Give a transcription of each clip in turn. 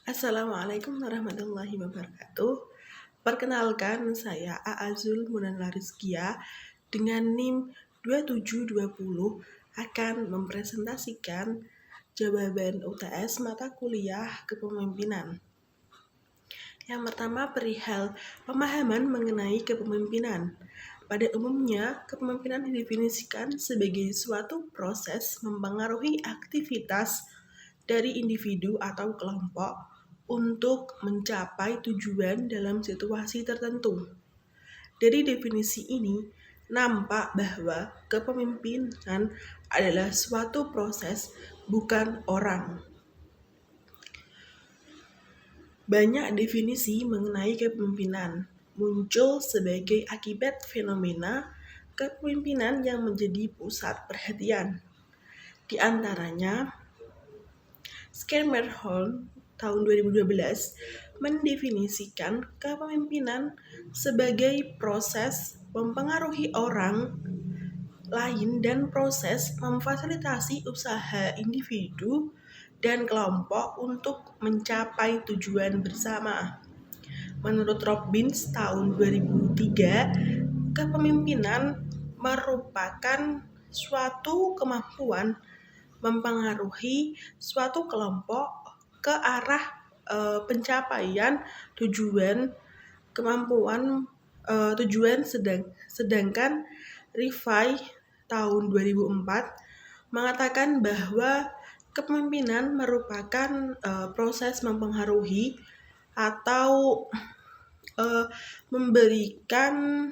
Assalamualaikum warahmatullahi wabarakatuh. Perkenalkan, saya Aazul Munanla Rizkia dengan NIM 2720 akan mempresentasikan jawaban UTS mata kuliah kepemimpinan. Yang pertama, perihal pemahaman mengenai kepemimpinan. Pada umumnya, kepemimpinan didefinisikan sebagai suatu proses mempengaruhi aktivitas dari individu atau kelompok untuk mencapai tujuan dalam situasi tertentu. Dari definisi ini, nampak bahwa kepemimpinan adalah suatu proses, bukan orang. Banyak definisi mengenai kepemimpinan muncul sebagai akibat fenomena kepemimpinan yang menjadi pusat perhatian. Di antaranya, Schermerhorn tahun 2012 mendefinisikan kepemimpinan sebagai proses mempengaruhi orang lain dan proses memfasilitasi usaha individu dan kelompok untuk mencapai tujuan bersama. Menurut Robbins tahun 2003, kepemimpinan merupakan suatu kemampuan mempengaruhi suatu kelompok ke arah pencapaian tujuan sedangkan Rifai tahun 2004 mengatakan bahwa kepemimpinan merupakan proses mempengaruhi atau memberikan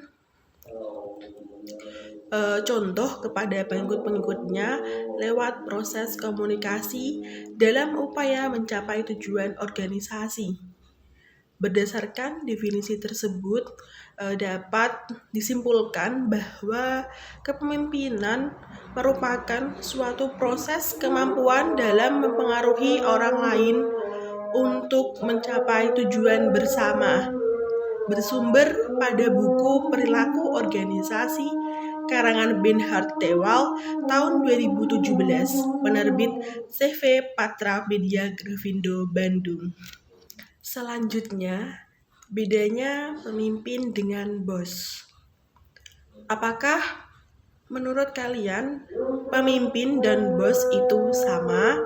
contoh kepada pengikut-pengikutnya lewat proses komunikasi dalam upaya mencapai tujuan organisasi. Berdasarkan definisi tersebut, dapat disimpulkan bahwa kepemimpinan merupakan suatu proses kemampuan dalam mempengaruhi orang lain untuk mencapai tujuan bersama. Bersumber pada buku Perilaku Organisasi karangan Bernhard Tewal tahun 2017, penerbit CV Patra Media Grafindo Bandung. Selanjutnya, bedanya pemimpin dengan bos. Apakah menurut kalian pemimpin dan bos itu sama?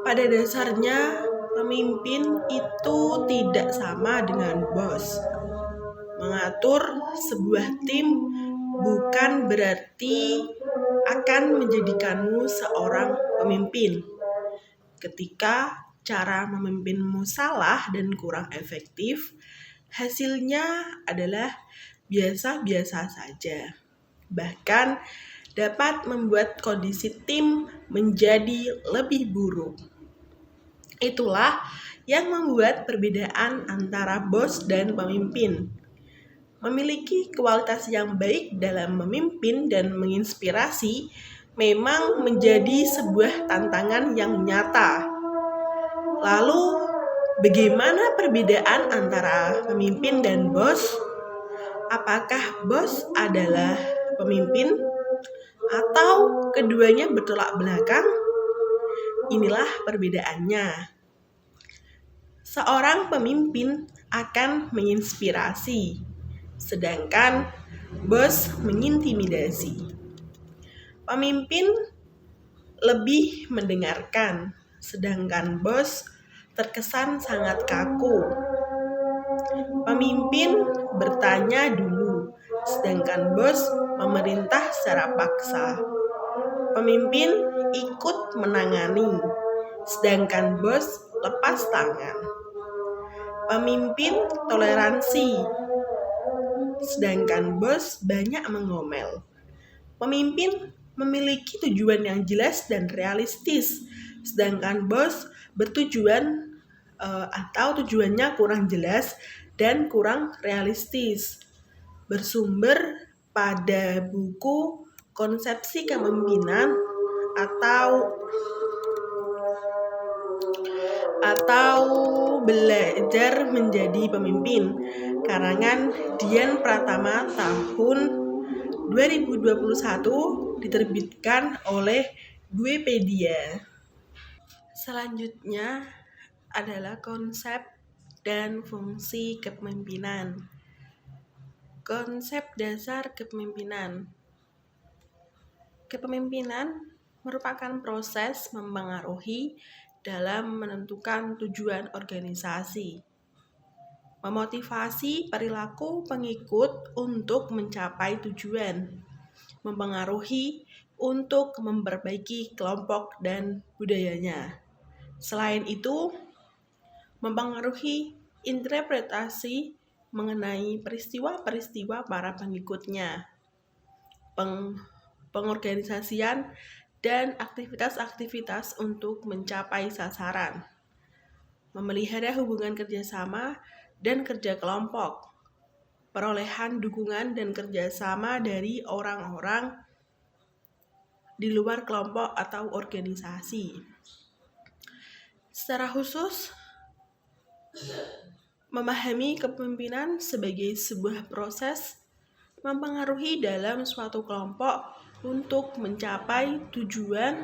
Pada dasarnya, pemimpin itu tidak sama dengan bos. Mengatur sebuah tim bukan berarti akan menjadikanmu seorang pemimpin. Ketika cara memimpinmu salah dan kurang efektif, hasilnya adalah biasa-biasa saja. Bahkan dapat membuat kondisi tim menjadi lebih buruk. Itulah yang membuat perbedaan antara bos dan pemimpin. Memiliki kualitas yang baik dalam memimpin dan menginspirasi memang menjadi sebuah tantangan yang nyata. Lalu, bagaimana perbedaan antara pemimpin dan bos? Apakah bos adalah pemimpin atau keduanya bertolak belakang? Inilah perbedaannya. Seorang pemimpin akan menginspirasi, sedangkan bos mengintimidasi. Pemimpin lebih mendengarkan, sedangkan bos terkesan sangat kaku. Pemimpin bertanya dulu, sedangkan bos memerintah secara paksa. Pemimpin ikut menangani, sedangkan bos lepas tangan. Pemimpin toleransi, sedangkan bos banyak mengomel. Pemimpin memiliki tujuan yang jelas dan realistis, sedangkan bos bertujuan atau tujuannya kurang jelas dan kurang realistis. Bersumber pada buku Konsepsi Kepemimpinan atau Belajar Menjadi Pemimpin karangan Dian Pratama tahun 2021 diterbitkan oleh Dwepedia. Selanjutnya, adalah konsep dan fungsi kepemimpinan. Konsep dasar kepemimpinan. Kepemimpinan merupakan proses mempengaruhi dalam menentukan tujuan organisasi, memotivasi perilaku pengikut untuk mencapai tujuan, mempengaruhi untuk memperbaiki kelompok dan budayanya. Selain itu, mempengaruhi interpretasi mengenai peristiwa-peristiwa para pengikutnya, pengorganisasian, dan aktivitas-aktivitas untuk mencapai sasaran, memelihara hubungan kerjasama dan kerja kelompok, perolehan dukungan dan kerjasama dari orang-orang di luar kelompok atau organisasi. Secara khusus, memahami kepemimpinan sebagai sebuah proses mempengaruhi dalam suatu kelompok untuk mencapai tujuan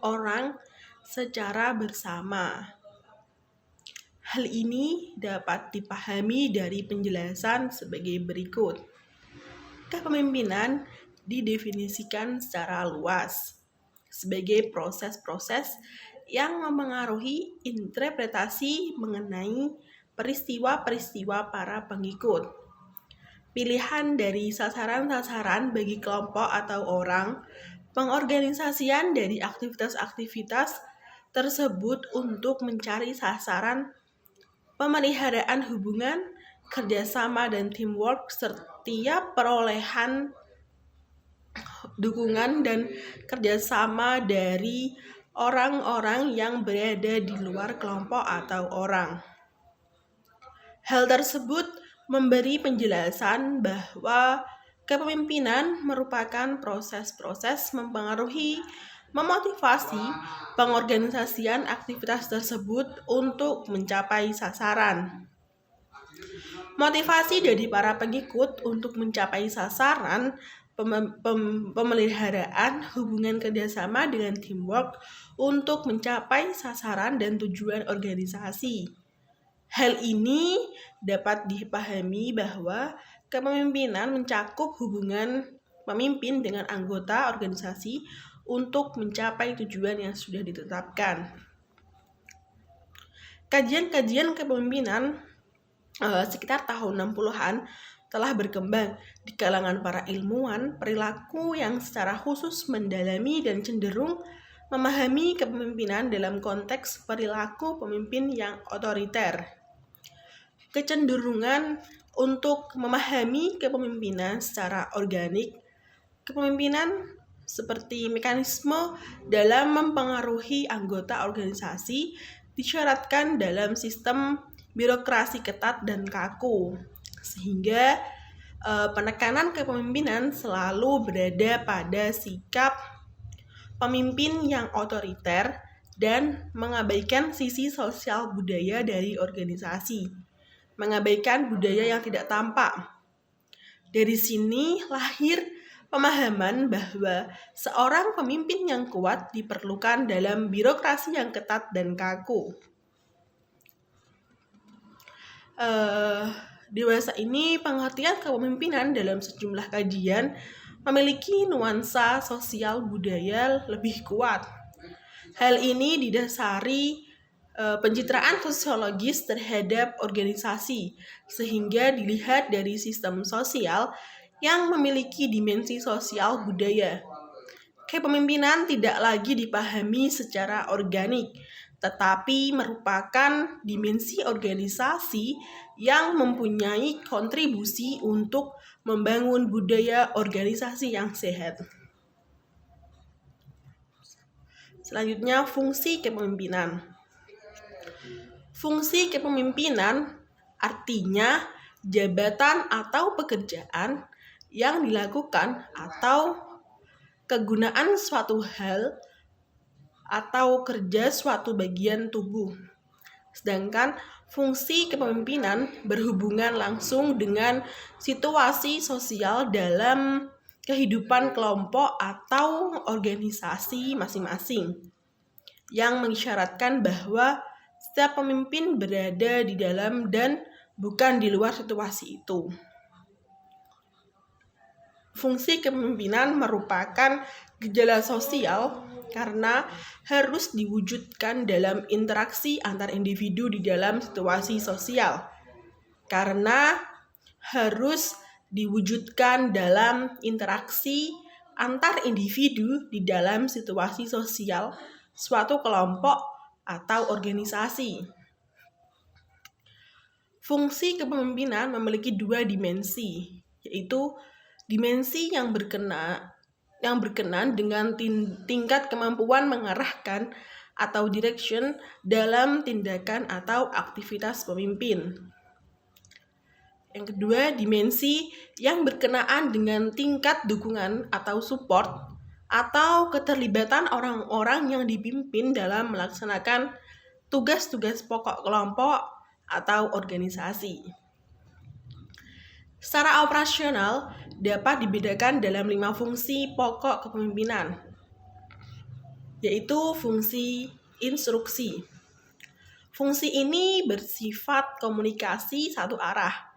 orang secara bersama. Hal ini dapat dipahami dari penjelasan sebagai berikut. Kepemimpinan didefinisikan secara luas sebagai proses-proses yang mempengaruhi interpretasi mengenai peristiwa-peristiwa para pengikut. Pilihan dari sasaran-sasaran bagi kelompok atau orang, pengorganisasian dari aktivitas-aktivitas tersebut untuk mencari sasaran, pemeliharaan hubungan, kerjasama dan teamwork, serta perolehan dukungan dan kerjasama dari orang-orang yang berada di luar kelompok atau orang. Hal tersebut memberi penjelasan bahwa kepemimpinan merupakan proses-proses mempengaruhi, memotivasi pengorganisasian aktivitas tersebut untuk mencapai sasaran. Motivasi dari para pengikut untuk mencapai sasaran, pemeliharaan hubungan kerjasama dengan teamwork untuk mencapai sasaran dan tujuan organisasi. Hal ini dapat dipahami bahwa kepemimpinan mencakup hubungan pemimpin dengan anggota organisasi untuk mencapai tujuan yang sudah ditetapkan. Kajian-kajian kepemimpinan sekitar tahun 60-an telah berkembang di kalangan para ilmuwan perilaku yang secara khusus mendalami dan cenderung memahami kepemimpinan dalam konteks perilaku pemimpin yang otoriter. Kecenderungan untuk memahami kepemimpinan secara organik, kepemimpinan seperti mekanisme dalam mempengaruhi anggota organisasi disyaratkan dalam sistem birokrasi ketat dan kaku, sehingga penekanan kepemimpinan selalu berada pada sikap pemimpin yang otoriter dan mengabaikan sisi sosial budaya dari organisasi, mengabaikan budaya yang tidak tampak. Dari sini lahir pemahaman bahwa seorang pemimpin yang kuat diperlukan dalam birokrasi yang ketat dan kaku. Dewasa ini pengertian kepemimpinan dalam sejumlah kajian memiliki nuansa sosial budaya lebih kuat. Hal ini didasari pencitraan sosiologis terhadap organisasi, sehingga dilihat dari sistem sosial yang memiliki dimensi sosial budaya. Kepemimpinan tidak lagi dipahami secara organik, tetapi merupakan dimensi organisasi yang mempunyai kontribusi untuk membangun budaya organisasi yang sehat. Selanjutnya, fungsi kepemimpinan. Fungsi kepemimpinan artinya jabatan atau pekerjaan yang dilakukan atau kegunaan suatu hal atau kerja suatu bagian tubuh. Sedangkan fungsi kepemimpinan berhubungan langsung dengan situasi sosial dalam kehidupan kelompok atau organisasi masing-masing, yang mengisyaratkan bahwa Setiap pemimpin berada di dalam dan bukan di luar situasi itu. Fungsi kepemimpinan merupakan gejala sosial karena harus diwujudkan dalam interaksi antar individu di dalam situasi sosial. Karena harus diwujudkan dalam interaksi antar individu di dalam situasi sosial suatu kelompok atau organisasi. Fungsi kepemimpinan memiliki dua dimensi, yaitu dimensi yang berkenan dengan tingkat kemampuan mengarahkan atau direction dalam tindakan atau aktivitas pemimpin. Yang kedua, dimensi yang berkenaan dengan tingkat dukungan atau support atau keterlibatan orang-orang yang dipimpin dalam melaksanakan tugas-tugas pokok kelompok atau organisasi. Secara operasional, dapat dibedakan dalam 5 fungsi pokok kepemimpinan, yaitu fungsi instruksi. Fungsi ini bersifat komunikasi satu arah.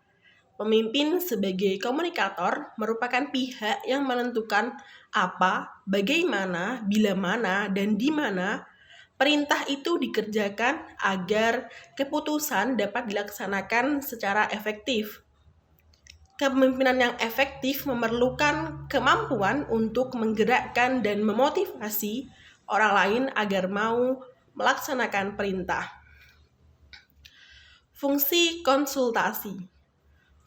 Pemimpin sebagai komunikator merupakan pihak yang menentukan apa, bagaimana, bila mana, dan di mana perintah itu dikerjakan agar keputusan dapat dilaksanakan secara efektif. Kepemimpinan yang efektif memerlukan kemampuan untuk menggerakkan dan memotivasi orang lain agar mau melaksanakan perintah. Fungsi konsultasi.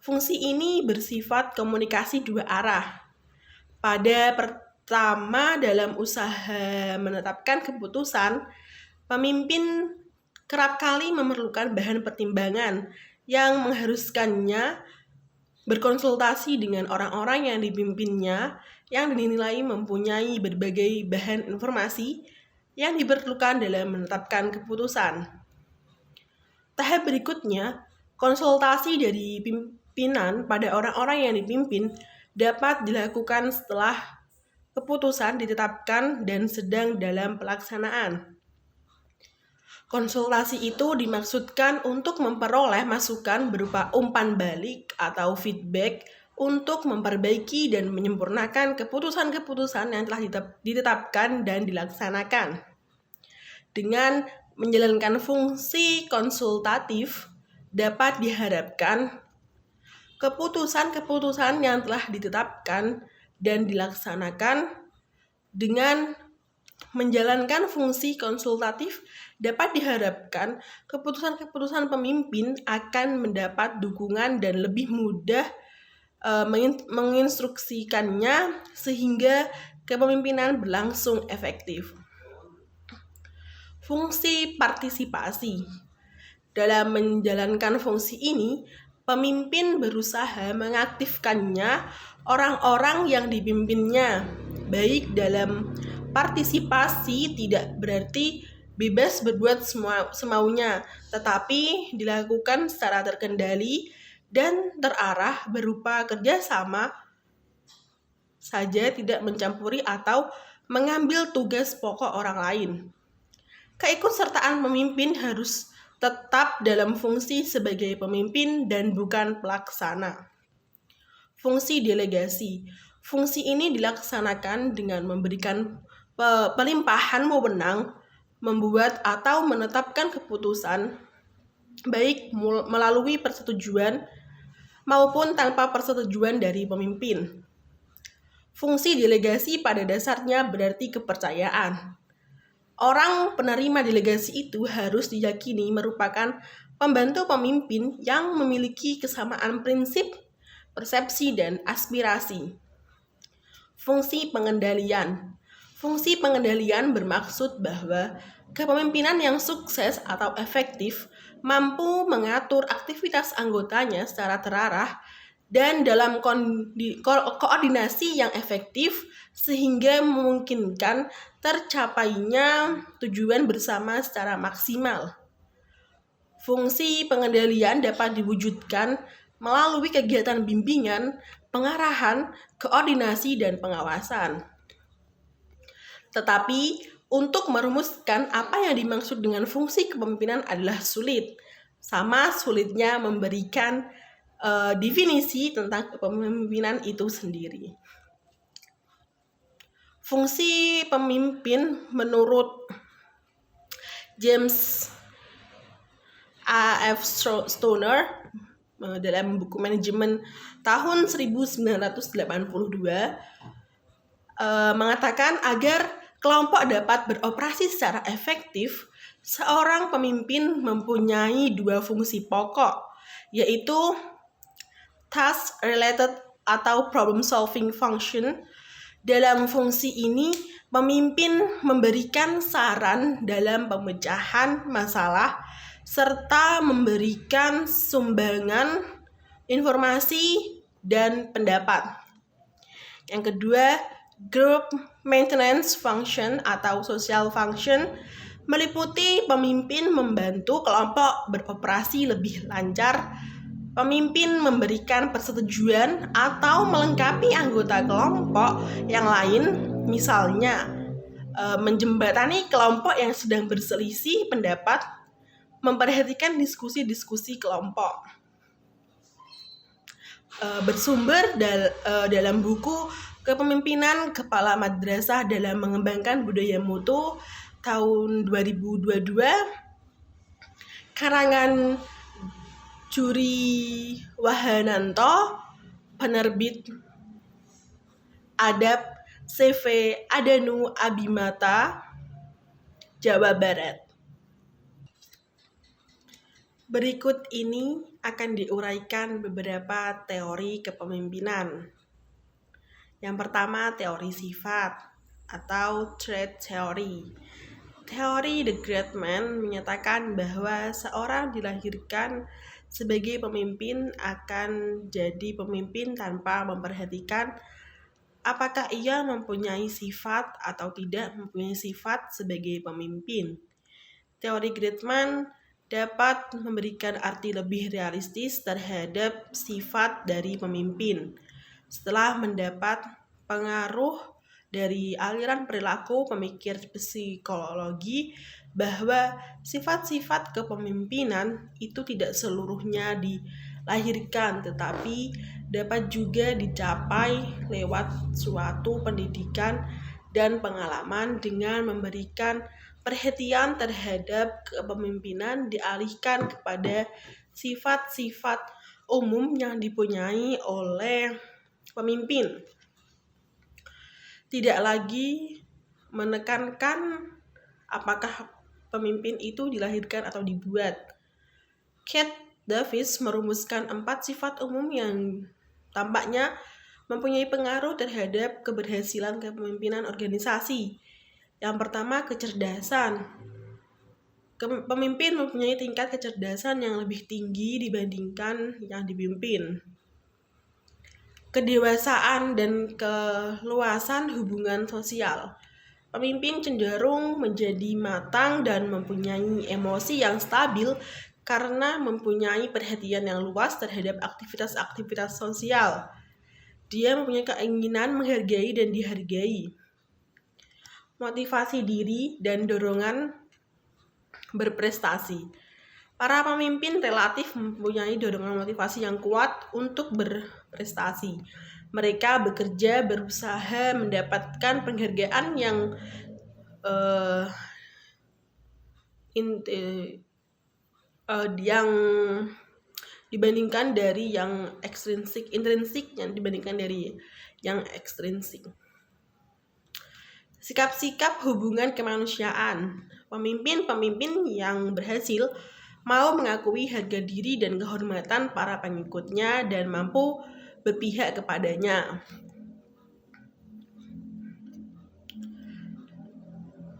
Fungsi ini bersifat komunikasi dua arah. Pada pertama, dalam usaha menetapkan keputusan, pemimpin kerap kali memerlukan bahan pertimbangan yang mengharuskannya berkonsultasi dengan orang-orang yang dipimpinnya yang dinilai mempunyai berbagai bahan informasi yang diperlukan dalam menetapkan keputusan. Tahap berikutnya, konsultasi dari pimpinan pada orang-orang yang dipimpin dapat dilakukan setelah keputusan ditetapkan dan sedang dalam pelaksanaan. Konsultasi itu dimaksudkan untuk memperoleh masukan berupa umpan balik atau feedback untuk memperbaiki dan menyempurnakan keputusan-keputusan yang telah ditetapkan dan dilaksanakan. Dengan menjalankan fungsi konsultatif, dapat diharapkan keputusan-keputusan yang telah ditetapkan dan dilaksanakan. Dengan menjalankan fungsi konsultatif, dapat diharapkan keputusan-keputusan pemimpin akan mendapat dukungan dan lebih mudah menginstruksikannya sehingga kepemimpinan berlangsung efektif. Fungsi partisipasi. Dalam menjalankan fungsi ini, pemimpin berusaha mengaktifkannya orang-orang yang dipimpinnya, baik dalam partisipasi tidak berarti bebas berbuat semaunya, tetapi dilakukan secara terkendali dan terarah berupa kerjasama saja, tidak mencampuri atau mengambil tugas pokok orang lain. Keikutsertaan pemimpin harus tetap dalam fungsi sebagai pemimpin dan bukan pelaksana. Fungsi delegasi. Fungsi ini dilaksanakan dengan memberikan pelimpahan wewenang, membuat atau menetapkan keputusan, baik melalui persetujuan maupun tanpa persetujuan dari pemimpin. Fungsi delegasi pada dasarnya berarti kepercayaan. Orang penerima delegasi itu harus diyakini merupakan pembantu pemimpin yang memiliki kesamaan prinsip, persepsi, dan aspirasi. Fungsi pengendalian. Fungsi pengendalian bermaksud bahwa kepemimpinan yang sukses atau efektif mampu mengatur aktivitas anggotanya secara terarah dan dalam koordinasi yang efektif sehingga memungkinkan tercapainya tujuan bersama secara maksimal. Fungsi pengendalian dapat diwujudkan melalui kegiatan bimbingan, pengarahan, koordinasi, dan pengawasan. Tetapi untuk merumuskan apa yang dimaksud dengan fungsi kepemimpinan adalah sulit. Sama sulitnya memberikan definisi tentang kepemimpinan itu sendiri. Fungsi pemimpin menurut James A.F. Stoner dalam buku manajemen tahun 1982 mengatakan agar kelompok dapat beroperasi secara efektif, seorang pemimpin mempunyai dua fungsi pokok, yaitu task-related atau problem-solving function. Dalam fungsi ini, pemimpin memberikan saran dalam pemecahan masalah serta memberikan sumbangan informasi dan pendapat. Yang kedua, group maintenance function atau social function meliputi pemimpin membantu kelompok beroperasi lebih lancar. Pemimpin memberikan persetujuan atau melengkapi anggota kelompok yang lain, misalnya menjembatani kelompok yang sedang berselisih pendapat, memperhatikan diskusi-diskusi kelompok. Bersumber dalam buku Kepemimpinan Kepala Madrasah dalam Mengembangkan Budaya Mutu tahun 2022, karangan Juri Wahananto, penerbit Adab CV Adanu Abimata, Jawa Barat. Berikut ini akan diuraikan beberapa teori kepemimpinan. Yang pertama, teori sifat atau trait theory. Teori The Great Man menyatakan bahwa seorang dilahirkan sebagai pemimpin akan jadi pemimpin tanpa memperhatikan apakah ia mempunyai sifat atau tidak mempunyai sifat sebagai pemimpin. Teori Great Man dapat memberikan arti lebih realistis terhadap sifat dari pemimpin setelah mendapat pengaruh dari aliran perilaku pemikir psikologi bahwa sifat-sifat kepemimpinan itu tidak seluruhnya dilahirkan tetapi dapat juga dicapai lewat suatu pendidikan dan pengalaman dengan memberikan perhatian terhadap kepemimpinan dialihkan kepada sifat-sifat umum yang dipunyai oleh pemimpin. Tidak lagi menekankan apakah pemimpin itu dilahirkan atau dibuat. Kate Davis merumuskan 4 sifat umum yang tampaknya mempunyai pengaruh terhadap keberhasilan kepemimpinan organisasi. Yang pertama, kecerdasan. Pemimpin mempunyai tingkat kecerdasan yang lebih tinggi dibandingkan yang dipimpin. Kedewasaan dan keluasan hubungan sosial. Pemimpin cenderung menjadi matang dan mempunyai emosi yang stabil karena mempunyai perhatian yang luas terhadap aktivitas-aktivitas sosial. Dia mempunyai keinginan menghargai dan dihargai. Motivasi diri dan dorongan berprestasi. Para pemimpin relatif mempunyai dorongan motivasi yang kuat untuk berprestasi. Mereka bekerja, berusaha mendapatkan penghargaan yang dibandingkan dari yang intrinsik yang dibandingkan dari yang ekstrinsik. Sikap-sikap hubungan kemanusiaan. Pemimpin-pemimpin yang berhasil mau mengakui harga diri dan kehormatan para pengikutnya dan mampu berpihak kepadanya.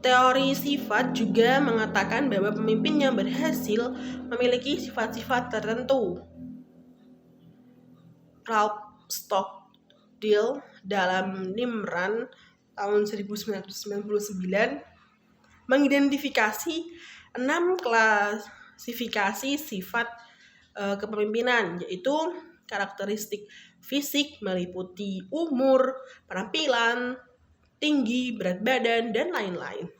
Teori sifat juga mengatakan bahwa pemimpin yang berhasil memiliki sifat-sifat tertentu. Ralph Stockdale dalam Nimran tahun 1999 mengidentifikasi 6 klasifikasi sifat kepemimpinan, yaitu karakteristik fisik meliputi umur, penampilan, tinggi, berat badan, dan lain-lain.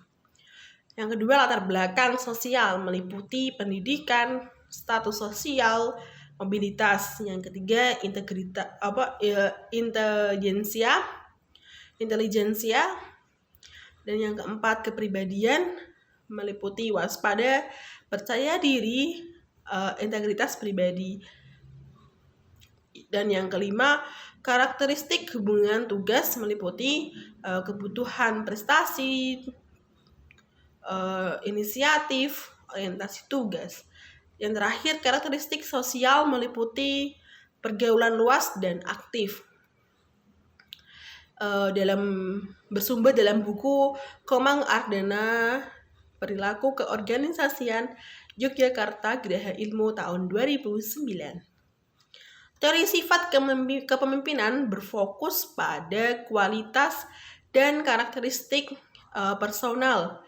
Yang kedua, latar belakang sosial meliputi pendidikan, status sosial, mobilitas. Yang ketiga, intelijensia. Dan yang keempat, kepribadian meliputi waspada, percaya diri, integritas pribadi. Dan yang kelima, karakteristik hubungan tugas meliputi kebutuhan prestasi, inisiatif, orientasi tugas. Yang terakhir, karakteristik sosial meliputi pergaulan luas dan aktif. Bersumber dalam buku Komang Ardana, Perilaku Keorganisasian, Yogyakarta, Geraha Ilmu tahun 2009. Teori sifat kepemimpinan berfokus pada kualitas dan karakteristik personal,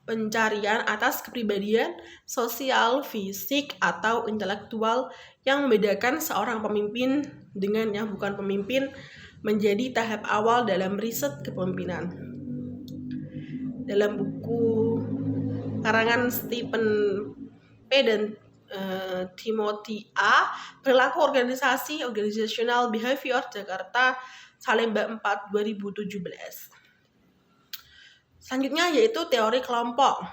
pencarian atas kepribadian, sosial, fisik, atau intelektual yang membedakan seorang pemimpin dengan yang bukan pemimpin menjadi tahap awal dalam riset kepemimpinan. Dalam buku karangan Stephen P. dan Timothy A. Perilaku Organisasi, Organizational Behavior, Jakarta, Salemba 4, 2017. Selanjutnya yaitu teori kelompok.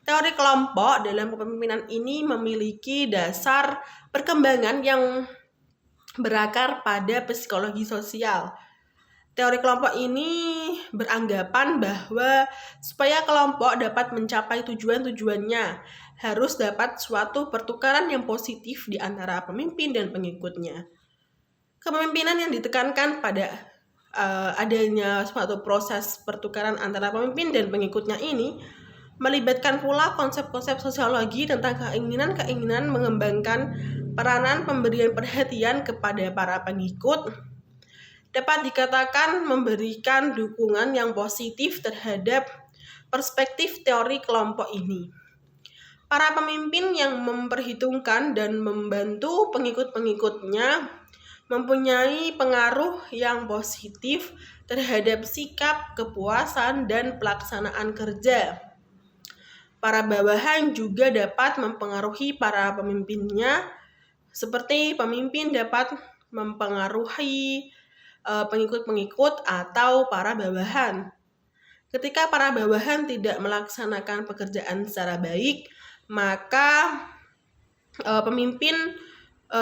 Teori kelompok dalam kepemimpinan ini memiliki dasar perkembangan yang berakar pada psikologi sosial. Teori kelompok ini beranggapan bahwa supaya kelompok dapat mencapai tujuan-tujuannya, harus dapat suatu pertukaran yang positif di antara pemimpin dan pengikutnya. Kepemimpinan yang ditekankan pada adanya suatu proses pertukaran antara pemimpin dan pengikutnya ini melibatkan pula konsep-konsep sosiologi tentang keinginan mengembangkan peranan pemberian perhatian kepada para pengikut, dapat dikatakan memberikan dukungan yang positif terhadap perspektif teori kelompok ini. Para pemimpin yang memperhitungkan dan membantu pengikut-pengikutnya mempunyai pengaruh yang positif terhadap sikap, kepuasan, dan pelaksanaan kerja. Para bawahan juga dapat mempengaruhi para pemimpinnya, seperti pemimpin dapat mempengaruhi pengikut-pengikut atau para bawahan. Ketika para bawahan tidak melaksanakan pekerjaan secara baik, maka pemimpin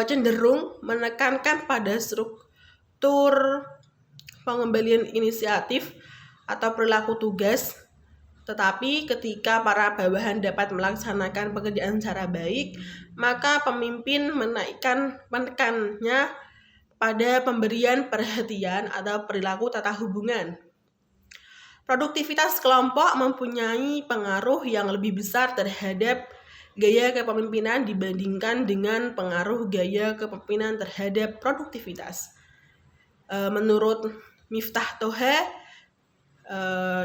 cenderung menekankan pada struktur pengembalian inisiatif atau perilaku tugas. Tetapi ketika para bawahan dapat melaksanakan pekerjaan secara baik, maka pemimpin menekannya pada pemberian perhatian atau perilaku tata hubungan. Produktivitas kelompok mempunyai pengaruh yang lebih besar terhadap gaya kepemimpinan dibandingkan dengan pengaruh gaya kepemimpinan terhadap produktivitas. Menurut Miftah Toha,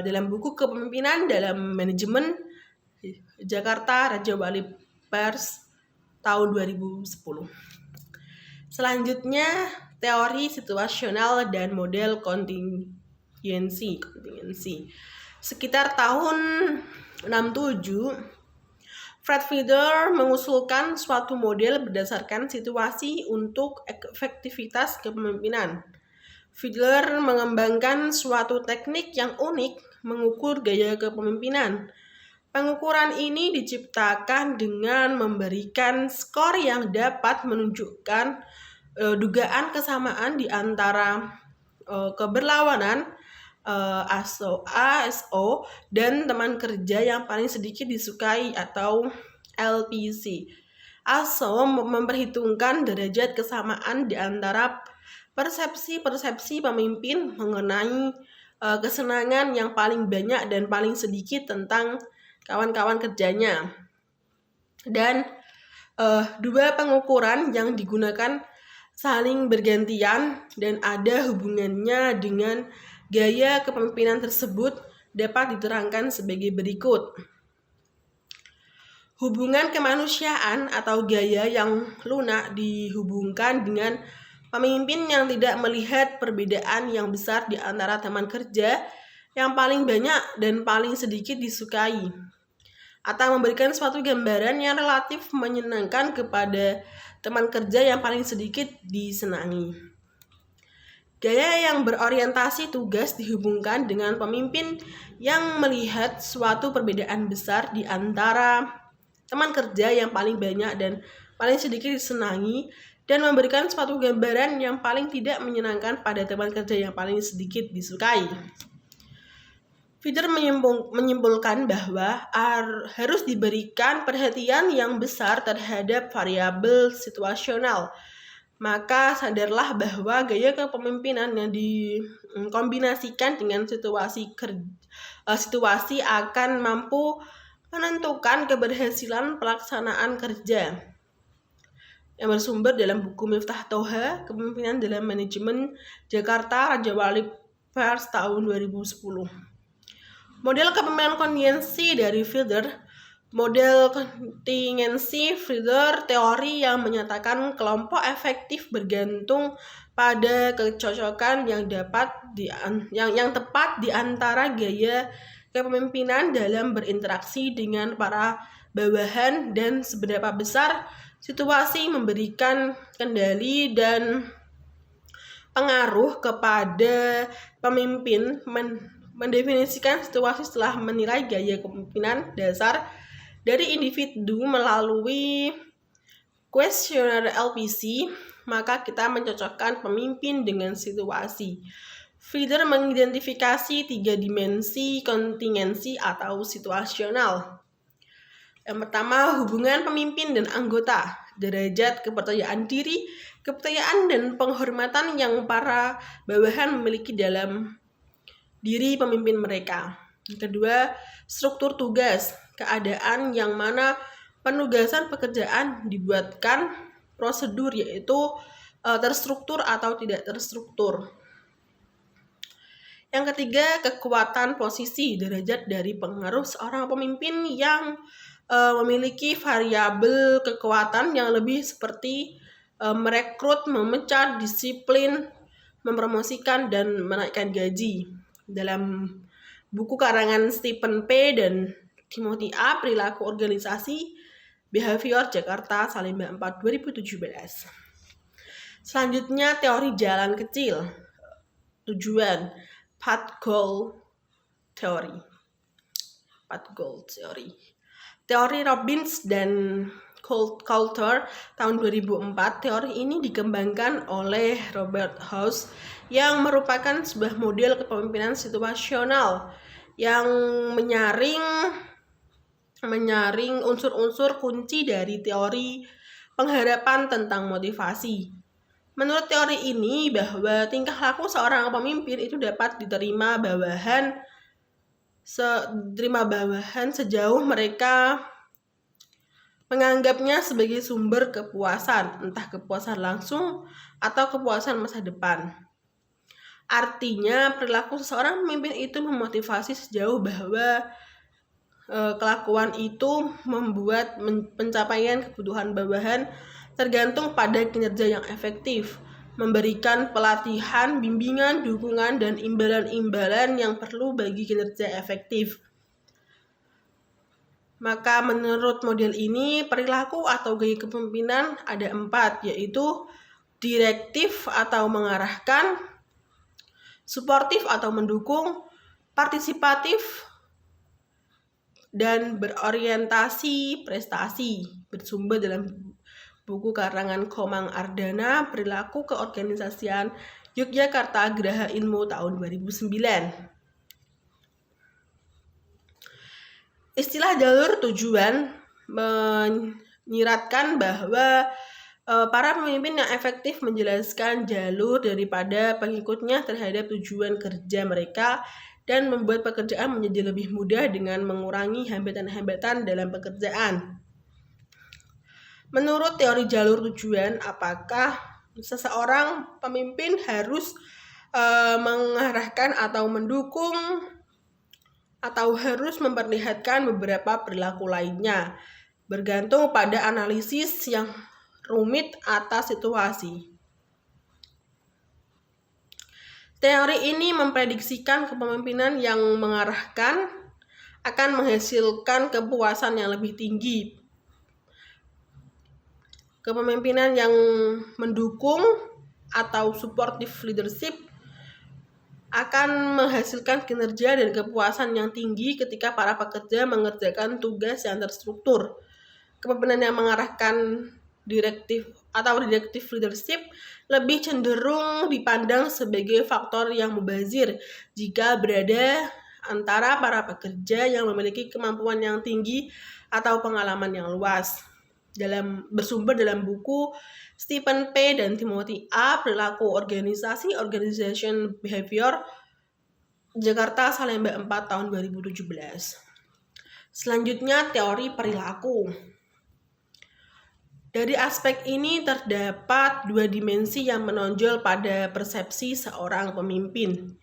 dalam buku Kepemimpinan dalam Manajemen, Jakarta, Raja Wali Pers, tahun 2010. Selanjutnya, teori situasional dan model kontingensi. Sekitar tahun 67, Fred Fiedler mengusulkan suatu model berdasarkan situasi untuk efektivitas kepemimpinan. Fiedler mengembangkan suatu teknik yang unik mengukur gaya kepemimpinan. Pengukuran ini diciptakan dengan memberikan skor yang dapat menunjukkan dugaan kesamaan di antara keberlawanan ASO dan teman kerja yang paling sedikit disukai atau LPC. ASO memperhitungkan derajat kesamaan di antara persepsi pemimpin mengenai kesenangan yang paling banyak dan paling sedikit tentang kawan-kawan kerjanya. Dan dua pengukuran yang digunakan saling bergantian dan ada hubungannya dengan gaya kepemimpinan tersebut dapat diterangkan sebagai berikut. Hubungan kemanusiaan atau gaya yang lunak dihubungkan dengan pemimpin yang tidak melihat perbedaan yang besar di antara teman kerja yang paling banyak dan paling sedikit disukai, atau memberikan suatu gambaran yang relatif menyenangkan kepada teman kerja yang paling sedikit disenangi. Gaya yang berorientasi tugas dihubungkan dengan pemimpin yang melihat suatu perbedaan besar di antara teman kerja yang paling banyak dan paling sedikit disenangi, dan memberikan suatu gambaran yang paling tidak menyenangkan pada teman kerja yang paling sedikit disukai. Feeder menyimpulkan bahwa harus diberikan perhatian yang besar terhadap variabel situasional. Maka sadarlah bahwa gaya kepemimpinan yang dikombinasikan dengan situasi akan mampu menentukan keberhasilan pelaksanaan kerja. Yang bersumber dalam buku Miftah Toha, Kepemimpinan dalam Manajemen, Jakarta, Raja Wali Pers tahun 2010. Model kepemimpinan kontingensi dari Feeder. Model kontingensi Feeder teori yang menyatakan kelompok efektif bergantung pada kecocokan yang tepat di antara gaya kepemimpinan dalam berinteraksi dengan para bawahan dan seberapa besar situasi memberikan kendali dan pengaruh kepada pemimpin. Mendefinisikan situasi setelah menilai gaya kepemimpinan dasar dari individu melalui kuesioner LPC, maka kita mencocokkan pemimpin dengan situasi. Feeder mengidentifikasi 3 dimensi kontingensi atau situasional. Yang pertama, hubungan pemimpin dan anggota, derajat kepercayaan diri, kepercayaan dan penghormatan yang para bawahan memiliki dalam diri pemimpin mereka. Yang kedua, struktur tugas, keadaan yang mana penugasan pekerjaan dibuatkan prosedur, yaitu terstruktur atau tidak terstruktur. Yang ketiga, kekuatan posisi, derajat dari pengaruh seorang pemimpin yang memiliki variabel kekuatan yang lebih seperti merekrut, memecat, disiplin, mempromosikan, dan menaikkan gaji. Dalam buku karangan Stephen P. dan Timothy A. Perilaku Organisasi Behavior, Jakarta, Salemba 4, 2017. Selanjutnya, teori jalan kecil. Tujuan, path goal theory. Teori Robbins dan Coulter tahun 2004. Teori ini dikembangkan oleh Robert House yang merupakan sebuah model kepemimpinan situasional yang menyaring unsur-unsur kunci dari teori pengharapan tentang motivasi. Menurut teori ini, bahwa tingkah laku seorang pemimpin itu dapat diterima bawahan sejauh mereka menganggapnya sebagai sumber kepuasan, entah kepuasan langsung atau kepuasan masa depan. Artinya, perilaku seseorang pemimpin itu memotivasi sejauh bahwa kelakuan itu membuat pencapaian kebutuhan bawahan tergantung pada kinerja yang efektif, memberikan pelatihan, bimbingan, dukungan, dan imbalan-imbalan yang perlu bagi kinerja efektif. Maka menurut model ini, perilaku atau gaya kepemimpinan ada 4, yaitu direktif atau mengarahkan, suportif atau mendukung, partisipatif, dan berorientasi prestasi. Bersumber dalam buku karangan Komang Ardana, Perilaku Keorganisasian, Yogyakarta, Geraha Ilmu tahun 2009. Istilah jalur tujuan menyiratkan bahwa para pemimpin yang efektif menjelaskan jalur daripada pengikutnya terhadap tujuan kerja mereka dan membuat pekerjaan menjadi lebih mudah dengan mengurangi hambatan-hambatan dalam pekerjaan. Menurut teori jalur tujuan, apakah seseorang pemimpin harus mengarahkan atau mendukung atau harus memperlihatkan beberapa perilaku lainnya, bergantung pada analisis yang rumit atas situasi. Teori ini memprediksikan kepemimpinan yang mengarahkan akan menghasilkan kepuasan yang lebih tinggi. Kepemimpinan yang mendukung atau supportive leadership akan menghasilkan kinerja dan kepuasan yang tinggi ketika para pekerja mengerjakan tugas yang terstruktur. Kepemimpinan yang mengarahkan directive leadership lebih cenderung dipandang sebagai faktor yang mubazir jika berada antara para pekerja yang memiliki kemampuan yang tinggi atau pengalaman yang luas. Bersumber dalam buku Stephen P. dan Timothy A. Perilaku Organisasi Organization Behavior, Jakarta Salemba 4 tahun 2017. Selanjutnya, teori perilaku. Dari aspek ini terdapat dua dimensi yang menonjol pada persepsi seorang pemimpin,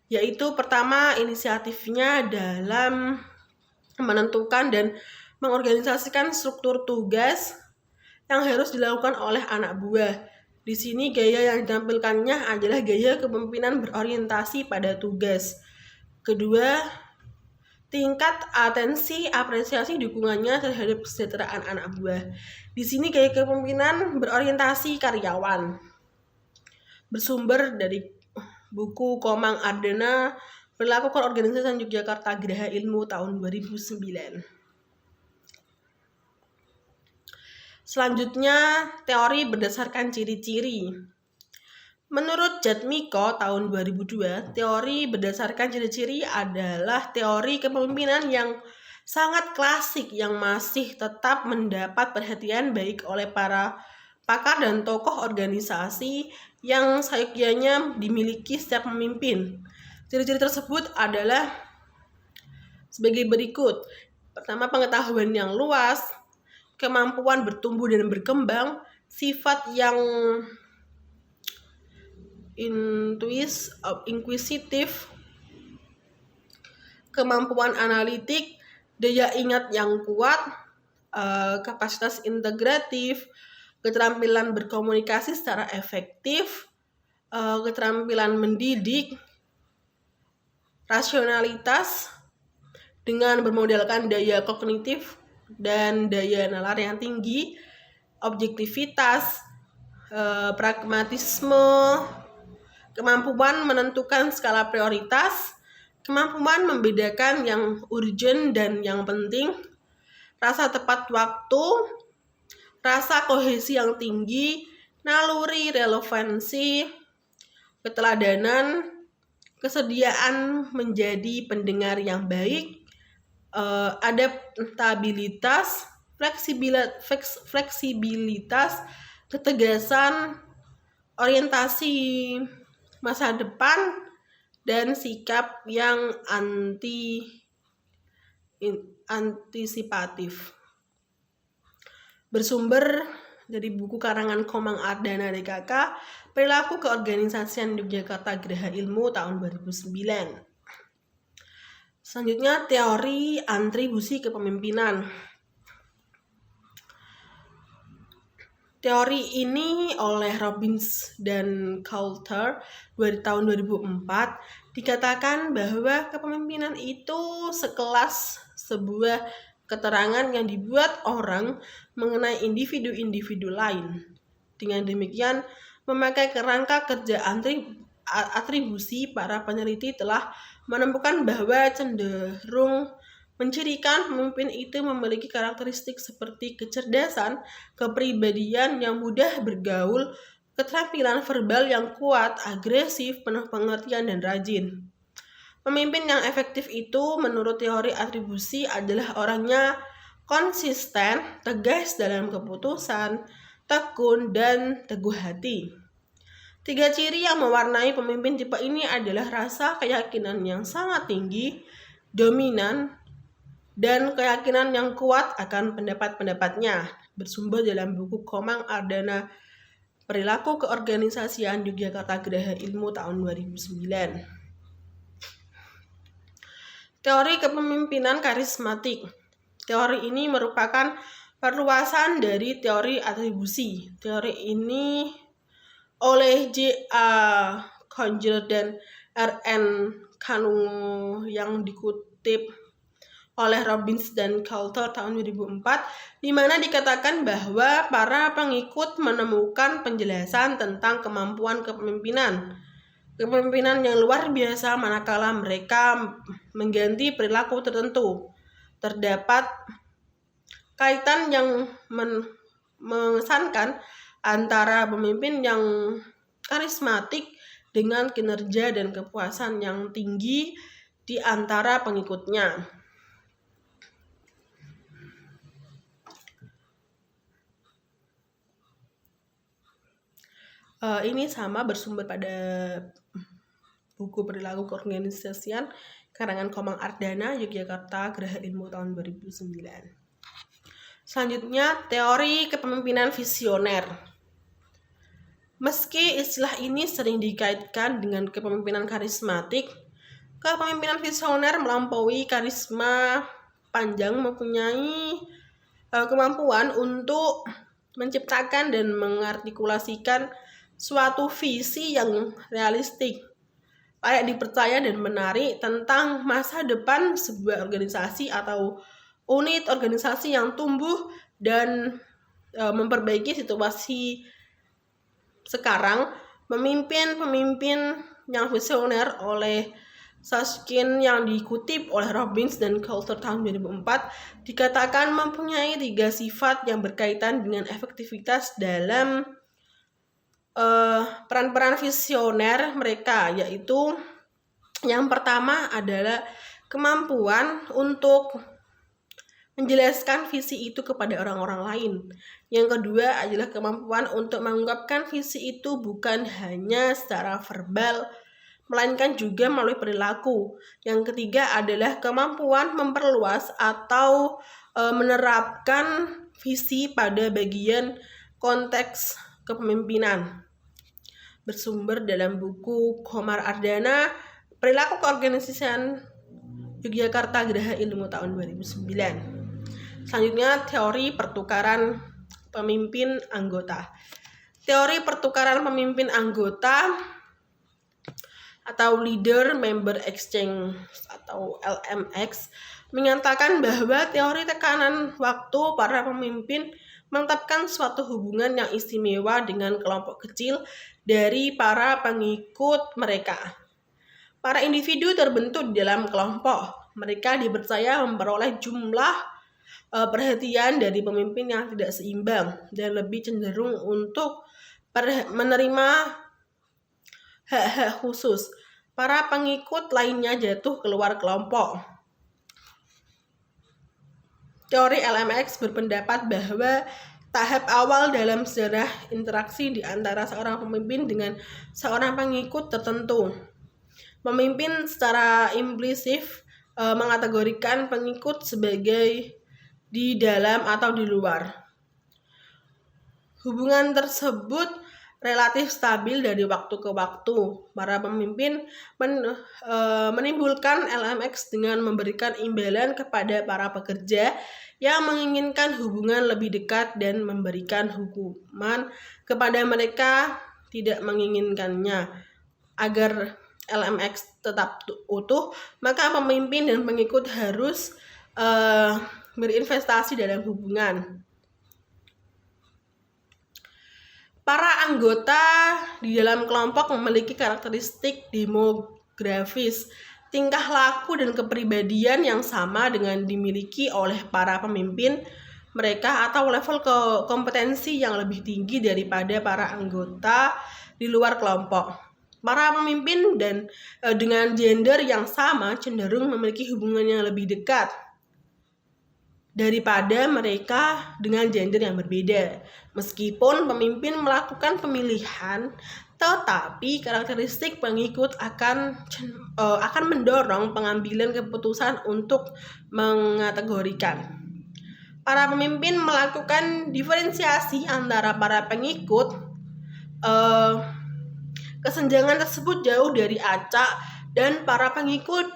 yaitu pertama, inisiatifnya dalam menentukan dan mengorganisasikan struktur tugas yang harus dilakukan oleh anak buah. Di sini gaya yang ditampilkannya adalah gaya kepemimpinan berorientasi pada tugas. Kedua, tingkat atensi, apresiasi, dukungannya terhadap kesejahteraan anak buah. Di sini gaya kepemimpinan berorientasi karyawan. Bersumber dari buku Komang Ardana, Perilaku Keorganisasian Yogyakarta Geraha Ilmu tahun 2009. Selanjutnya, teori berdasarkan ciri-ciri. Menurut Jatmiko tahun 2002, teori berdasarkan ciri-ciri adalah teori kepemimpinan yang sangat klasik yang masih tetap mendapat perhatian baik oleh para pakar dan tokoh organisasi yang seyogyanya dimiliki setiap pemimpin. Ciri-ciri tersebut adalah sebagai berikut. Pertama, pengetahuan yang luas, kemampuan bertumbuh dan berkembang, sifat yang inkuisitif, kemampuan analitik, daya ingat yang kuat, kapasitas integratif, keterampilan berkomunikasi secara efektif, keterampilan mendidik, rasionalitas dengan bermodalkan daya kognitif dan daya nalar yang tinggi, objektivitas, pragmatisme, kemampuan menentukan skala prioritas, kemampuan membedakan yang urgent dan yang penting, rasa tepat waktu, rasa kohesi yang tinggi, naluri relevansi, keteladanan, kesediaan menjadi pendengar yang baik, adaptabilitas, fleksibilitas, ketegasan, orientasi masa depan, dan sikap yang antisipatif. Bersumber dari buku karangan Komang Ardana DKK, Perilaku Keorganisasian Yogyakarta Geraha Ilmu tahun 2009. Selanjutnya, teori atribusi kepemimpinan. Teori ini oleh Robbins dan Coulter tahun 2004 dikatakan bahwa kepemimpinan itu sekelas sebuah keterangan yang dibuat orang mengenai individu-individu lain. Dengan demikian, memakai kerangka kerja atribusi, para peneliti telah menemukan bahwa cenderung mencirikan pemimpin itu memiliki karakteristik seperti kecerdasan, kepribadian yang mudah bergaul, keterampilan verbal yang kuat, agresif, penuh pengertian, dan rajin. Pemimpin yang efektif itu menurut teori atribusi adalah orangnya konsisten, tegas dalam keputusan, tekun, dan teguh hati. 3 ciri yang mewarnai pemimpin tipe ini adalah rasa keyakinan yang sangat tinggi, dominan, dan keyakinan yang kuat akan pendapat-pendapatnya. Bersumber dalam buku Komang Ardana, Perilaku Keorganisasian Yogyakarta Geraha Ilmu tahun 2009. Teori kepemimpinan karismatik. Teori ini merupakan perluasan dari teori atribusi. Teori ini oleh J.A. Conger dan R.N. Kanungo yang dikutip oleh Robbins dan Coulter tahun 2004, di mana dikatakan bahwa para pengikut menemukan penjelasan tentang kemampuan kepemimpinan yang luar biasa manakala mereka mengganti perilaku tertentu. Terdapat kaitan yang mengesankan antara pemimpin yang karismatik dengan kinerja dan kepuasan yang tinggi di antara pengikutnya. Ini sama bersumber pada buku Perilaku Keorganisasian karangan Komang Ardana, Yogyakarta, Geraha Ilmu tahun 2009. Selanjutnya, teori kepemimpinan visioner. Meski istilah ini sering dikaitkan dengan kepemimpinan karismatik, kepemimpinan visioner melampaui karisma panjang mempunyai kemampuan untuk menciptakan dan mengartikulasikan suatu visi yang realistik, layak dipercaya dan menarik tentang masa depan sebuah organisasi atau unit organisasi yang tumbuh dan memperbaiki situasi sekarang. Pemimpin yang visioner oleh Susskind yang dikutip oleh Robbins dan Coulter tahun 2004 dikatakan mempunyai 3 sifat yang berkaitan dengan efektivitas dalam peran-peran visioner mereka, yaitu yang pertama adalah kemampuan untuk menjelaskan visi itu kepada orang-orang lain. Yang kedua adalah kemampuan untuk mengungkapkan visi itu bukan hanya secara verbal, melainkan juga melalui perilaku. Yang ketiga adalah kemampuan memperluas atau menerapkan visi pada bagian konteks kepemimpinan. Bersumber dalam buku Komang Ardana, Perilaku Keorganisasian, Yogyakarta, Geraha Ilmu tahun 2009. Selanjutnya, teori pertukaran pemimpin anggota. Teori pertukaran pemimpin anggota atau Leader Member Exchange atau LMX menyatakan bahwa teori tekanan waktu para pemimpin menetapkan suatu hubungan yang istimewa dengan kelompok kecil dari para pengikut mereka. Para individu terbentuk di dalam kelompok. Mereka dipercaya memperoleh jumlah perhatian dari pemimpin yang tidak seimbang dan lebih cenderung untuk menerima hak-hak khusus. Para pengikut lainnya jatuh keluar kelompok. Teori LMX berpendapat bahwa tahap awal dalam sejarah interaksi di antara seorang pemimpin dengan seorang pengikut tertentu. Pemimpin secara implisit mengategorikan pengikut sebagai di dalam atau di luar. Hubungan tersebut relatif stabil dari waktu ke waktu. Para pemimpin menimbulkan LMX dengan memberikan imbalan kepada para pekerja yang menginginkan hubungan lebih dekat dan memberikan hukuman kepada mereka tidak menginginkannya. Agar LMX tetap utuh, maka pemimpin dan pengikut harus berinvestasi dalam hubungan. Para anggota di dalam kelompok memiliki karakteristik demografis, tingkah laku dan kepribadian yang sama dengan dimiliki oleh para pemimpin mereka atau level kompetensi yang lebih tinggi daripada para anggota di luar kelompok. Para pemimpin dengan gender yang sama cenderung memiliki hubungan yang lebih dekat daripada mereka dengan gender yang berbeda. Meskipun pemimpin melakukan pemilihan, tetapi karakteristik pengikut akan mendorong pengambilan keputusan untuk mengategorikan. Para pemimpin melakukan diferensiasi antara para pengikut. Kesenjangan tersebut jauh dari acak dan para pengikut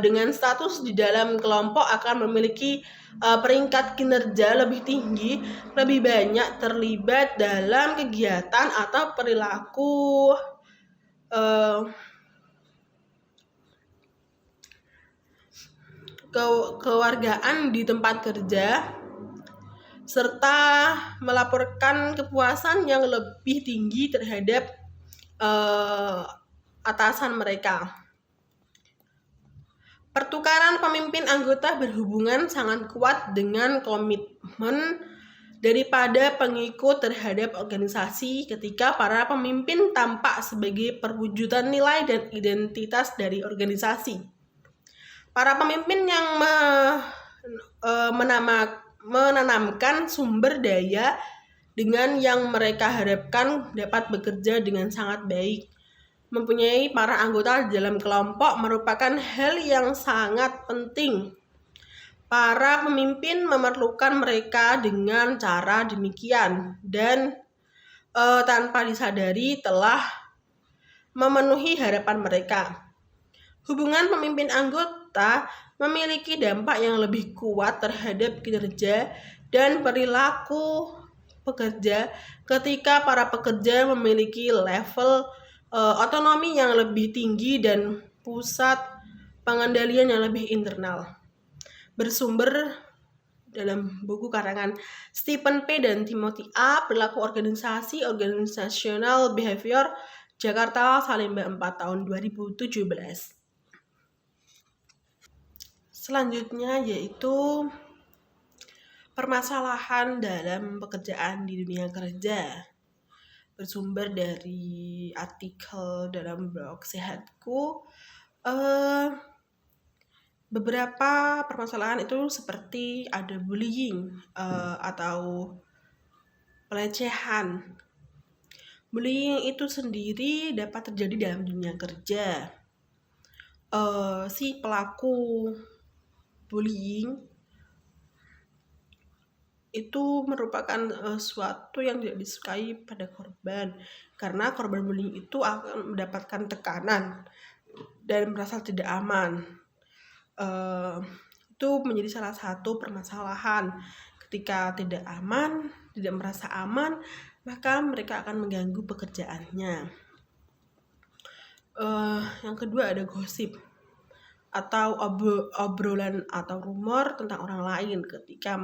dengan status di dalam kelompok akan memiliki peringkat kinerja lebih tinggi, lebih banyak terlibat dalam kegiatan atau perilaku eh, kewargaan di tempat kerja, serta melaporkan kepuasan yang lebih tinggi terhadap atasan mereka. Pertukaran pemimpin anggota berhubungan sangat kuat dengan komitmen daripada pengikut terhadap organisasi ketika para pemimpin tampak sebagai perwujudan nilai dan identitas dari organisasi. Para pemimpin yang menanamkan sumber daya dengan yang mereka harapkan dapat bekerja dengan sangat baik. Mempunyai para anggota dalam kelompok merupakan hal yang sangat penting. Para pemimpin memerlukan mereka dengan cara demikian dan tanpa disadari telah memenuhi harapan mereka. Hubungan pemimpin anggota memiliki dampak yang lebih kuat terhadap kinerja dan perilaku pekerja ketika para pekerja memiliki level otonomi yang lebih tinggi dan pusat pengendalian yang lebih internal. Bersumber dalam buku karangan Stephen P. dan Timothy A. Perilaku Organisasi Organizational Behavior, Jakarta, Salemba 4 tahun 2017. Selanjutnya yaitu permasalahan dalam pekerjaan di dunia kerja. Bersumber dari artikel dalam blog Sehatku, beberapa permasalahan itu seperti ada bullying atau pelecehan. Bullying itu sendiri dapat terjadi dalam dunia kerja. Si pelaku bullying itu merupakan suatu yang tidak disukai pada korban, karena korban bullying itu akan mendapatkan tekanan dan merasa tidak aman. Itu menjadi salah satu permasalahan. Ketika tidak aman, tidak merasa aman, maka mereka akan mengganggu pekerjaannya. Yang kedua ada gosip atau obrolan atau rumor tentang orang lain ketika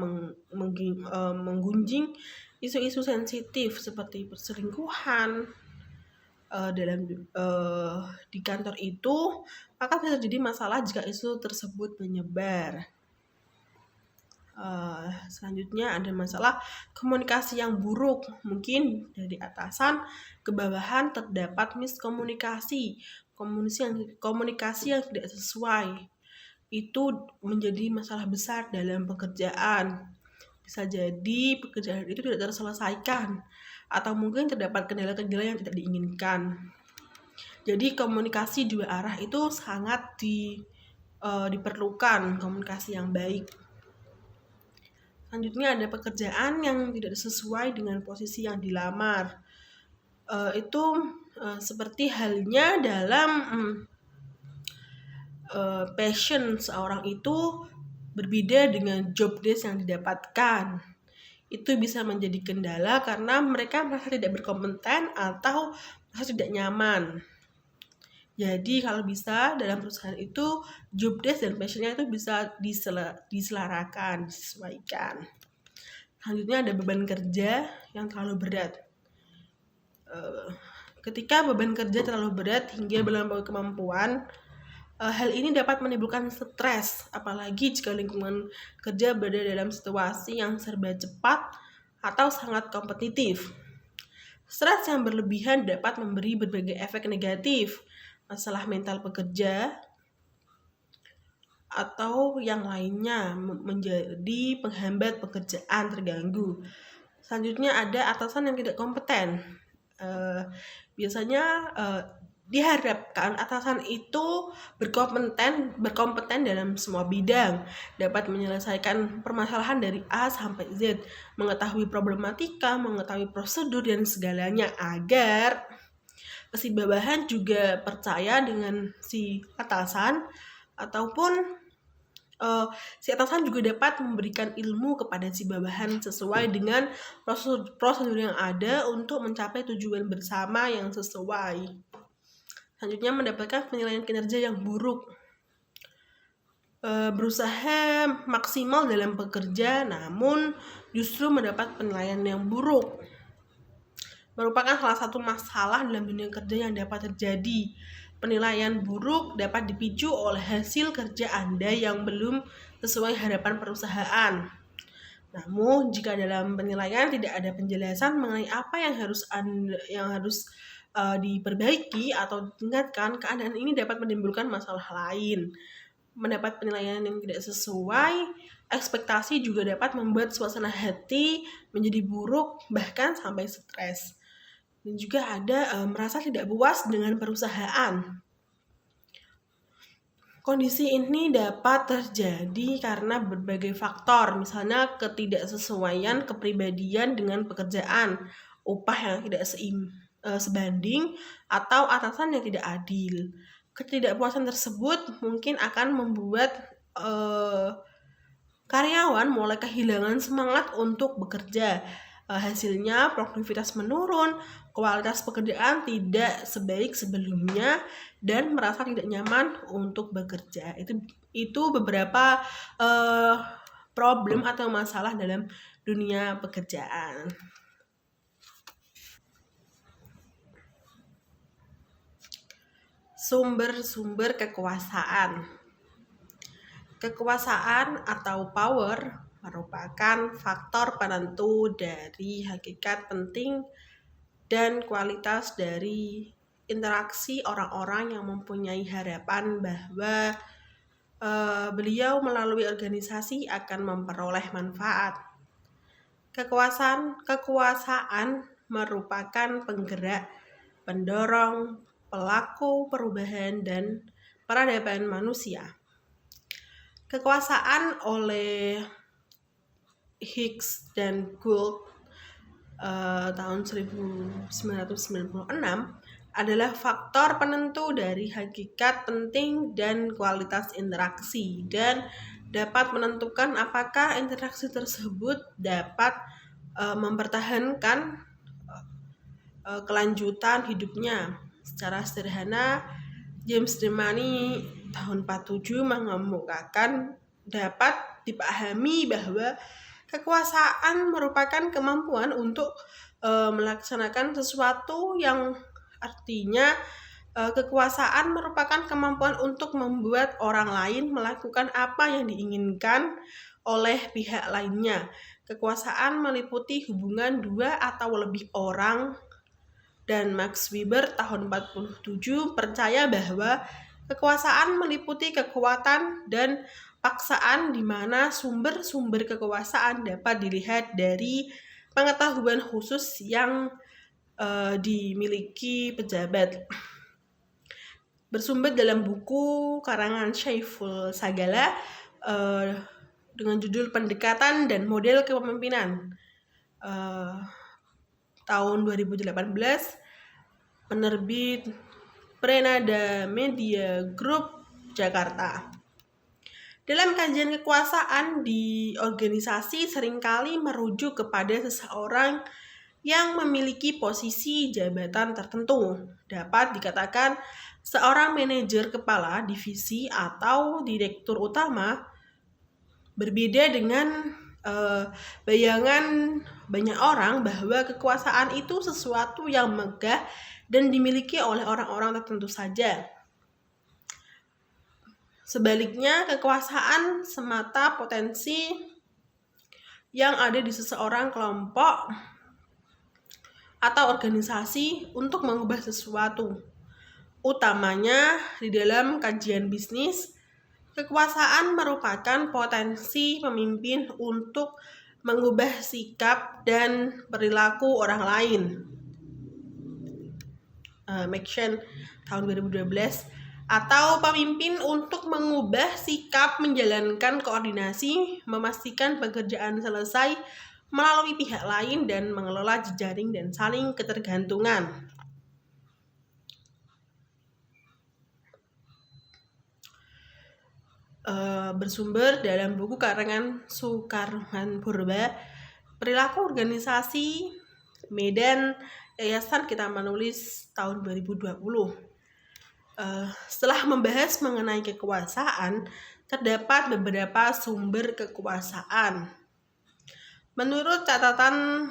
menggunjing isu-isu sensitif seperti perselingkuhan di kantor itu, maka bisa jadi masalah jika isu tersebut menyebar. Selanjutnya ada masalah komunikasi yang buruk. Mungkin dari atasan ke bawahan terdapat miskomunikasi, komunikasi yang tidak sesuai. Itu menjadi masalah besar dalam pekerjaan. Bisa jadi pekerjaan itu tidak terselesaikan, atau mungkin terdapat kendala-kendala yang tidak diinginkan. Jadi komunikasi dua arah itu sangat diperlukan, komunikasi yang baik. Selanjutnya ada pekerjaan yang tidak sesuai dengan posisi yang dilamar. Itu seperti halnya dalam passion seorang itu berbeda dengan job desk yang didapatkan. Itu bisa menjadi kendala karena mereka merasa tidak berkompeten atau merasa tidak nyaman. Jadi kalau bisa dalam perusahaan itu job desk dan passionnya itu bisa diselarakan, disesuaikan. Selanjutnya ada beban kerja yang terlalu berat. Ketika beban kerja terlalu berat hingga melampaui kemampuan, hal ini dapat menimbulkan stres, apalagi jika lingkungan kerja berada dalam situasi yang serba cepat atau sangat kompetitif. Stres yang berlebihan dapat memberi berbagai efek negatif, masalah mental pekerja, atau yang lainnya menjadi penghambat pekerjaan terganggu. Selanjutnya ada atasan yang tidak kompeten. Biasanya diharapkan atasan itu berkompeten dalam semua bidang, dapat menyelesaikan permasalahan dari A sampai Z, mengetahui problematika, mengetahui prosedur dan segalanya, agar si bawahan juga percaya dengan si atasan, ataupun si atasan juga dapat memberikan ilmu kepada si bawahan sesuai dengan prosedur yang ada untuk mencapai tujuan bersama yang sesuai. Selanjutnya mendapatkan penilaian kinerja yang buruk. Berusaha maksimal dalam bekerja namun justru mendapat penilaian yang buruk. Merupakan salah satu masalah dalam dunia kerja yang dapat terjadi. Penilaian buruk dapat dipicu oleh hasil kerja Anda yang belum sesuai harapan perusahaan. Namun, jika dalam penilaian tidak ada penjelasan mengenai apa yang harus diperbaiki atau ditingkatkan, keadaan ini dapat menimbulkan masalah lain. Mendapat penilaian yang tidak sesuai ekspektasi juga dapat membuat suasana hati menjadi buruk, bahkan sampai stres. Dan juga ada merasa tidak puas dengan perusahaan. Kondisi ini dapat terjadi karena berbagai faktor, misalnya ketidaksesuaian kepribadian dengan pekerjaan, upah yang tidak sebanding, atau atasan yang tidak adil. Ketidakpuasan tersebut mungkin akan membuat karyawan mulai kehilangan semangat untuk bekerja. Hasilnya produktivitas menurun, kualitas pekerjaan tidak sebaik sebelumnya, dan merasa tidak nyaman untuk bekerja. Itu beberapa problem atau masalah dalam dunia pekerjaan. Sumber-sumber kekuasaan. Kekuasaan atau power merupakan faktor penentu dari hakikat penting dan kualitas dari interaksi orang-orang yang mempunyai harapan bahwa beliau melalui organisasi akan memperoleh manfaat. Kekuasaan merupakan penggerak, pendorong, pelaku perubahan dan peradaban manusia. Kekuasaan oleh Hicks dan Gould tahun 1996 adalah faktor penentu dari hakikat penting dan kualitas interaksi dan dapat menentukan apakah interaksi tersebut dapat mempertahankan kelanjutan hidupnya. Secara sederhana, James Money tahun 47 mengemukakan dapat dipahami bahwa kekuasaan merupakan kemampuan untuk melaksanakan sesuatu, yang artinya kekuasaan merupakan kemampuan untuk membuat orang lain melakukan apa yang diinginkan oleh pihak lainnya. Kekuasaan meliputi hubungan dua atau lebih orang, dan Max Weber tahun 47 percaya bahwa kekuasaan meliputi kekuatan dan paksaan, di mana sumber-sumber kekuasaan dapat dilihat dari pengetahuan khusus yang dimiliki pejabat. Bersumber dalam buku karangan Syaiful Sagala dengan judul Pendekatan dan Model Kepemimpinan tahun 2018, penerbit Prenada Media Group, Jakarta. Dalam kajian kekuasaan di organisasi seringkali merujuk kepada seseorang yang memiliki posisi jabatan tertentu. Dapat dikatakan seorang manajer kepala divisi atau direktur utama. Berbeda dengan bayangan banyak orang bahwa kekuasaan itu sesuatu yang megah dan dimiliki oleh orang-orang tertentu saja. Sebaliknya, kekuasaan semata potensi yang ada di seseorang, kelompok, atau organisasi untuk mengubah sesuatu. Utamanya di dalam kajian bisnis, kekuasaan merupakan potensi pemimpin untuk mengubah sikap dan perilaku orang lain. McShane tahun 2012, atau pemimpin untuk mengubah sikap, menjalankan koordinasi, memastikan pekerjaan selesai melalui pihak lain, dan mengelola jejaring dan saling ketergantungan. Bersumber dalam buku karangan Sukarman Purba, Perilaku Organisasi, Medan, Yayasan Kita Menulis tahun 2020. Setelah membahas mengenai kekuasaan, terdapat beberapa sumber kekuasaan. Menurut catatan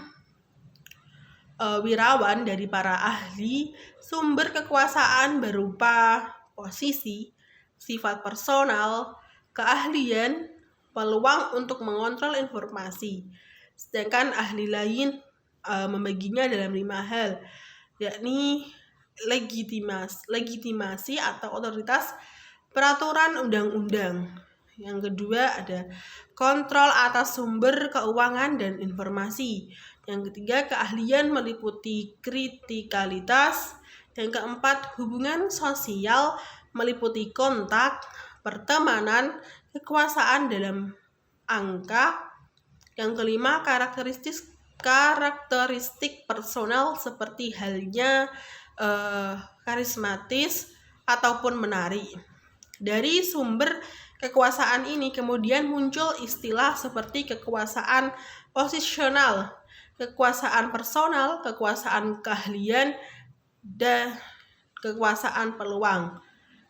wirawan dari para ahli, sumber kekuasaan berupa posisi, sifat personal, keahlian, peluang untuk mengontrol informasi. Sedangkan ahli lain membaginya dalam 5 hal, yakni legitimasi atau otoritas peraturan undang-undang. Yang kedua ada kontrol atas sumber keuangan dan informasi. Yang ketiga, keahlian meliputi kritikalitas. Yang keempat, hubungan sosial meliputi kontak, pertemanan, kekuasaan dalam angka. Yang kelima, karakteristik personal seperti halnya karismatis ataupun menarik. Dari sumber kekuasaan ini kemudian muncul istilah seperti kekuasaan posisional, kekuasaan personal, kekuasaan keahlian, dan kekuasaan peluang.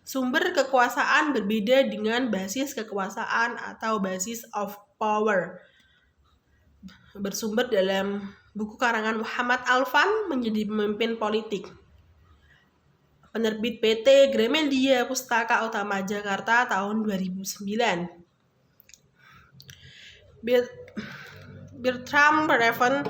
Sumber kekuasaan berbeda dengan basis kekuasaan atau basis of power. Bersumber dalam buku karangan Muhammad Alfan, Menjadi Pemimpin Politik. Penerbit PT Gramedia Pustaka Utama Jakarta tahun 2009. Bertram Raven